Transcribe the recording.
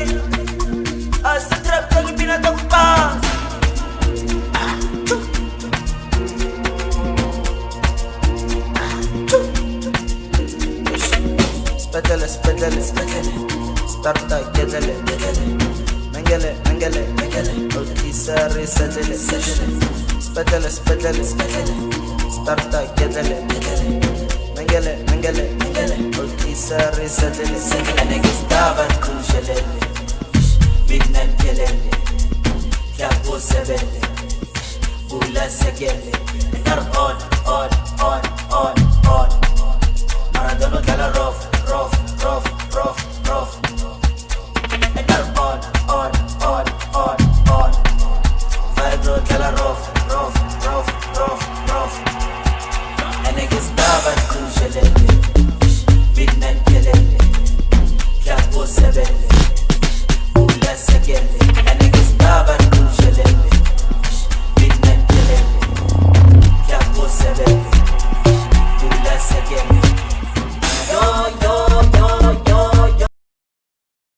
mira. Hasta trap que vina de paz. Spedele, spedele, spedele. Starta, gedele, gedele. Mengele, mengele, mengele. Olkisare, sedele, sedele. Spedele, spedele, spedele. Starta, gedele, gedele. Mengele, mengele, mengele. Olkisare, sedele, sedele. Negistavan kunjelele. Binen gelele. Klabu sebele. Bula segele. Nar on,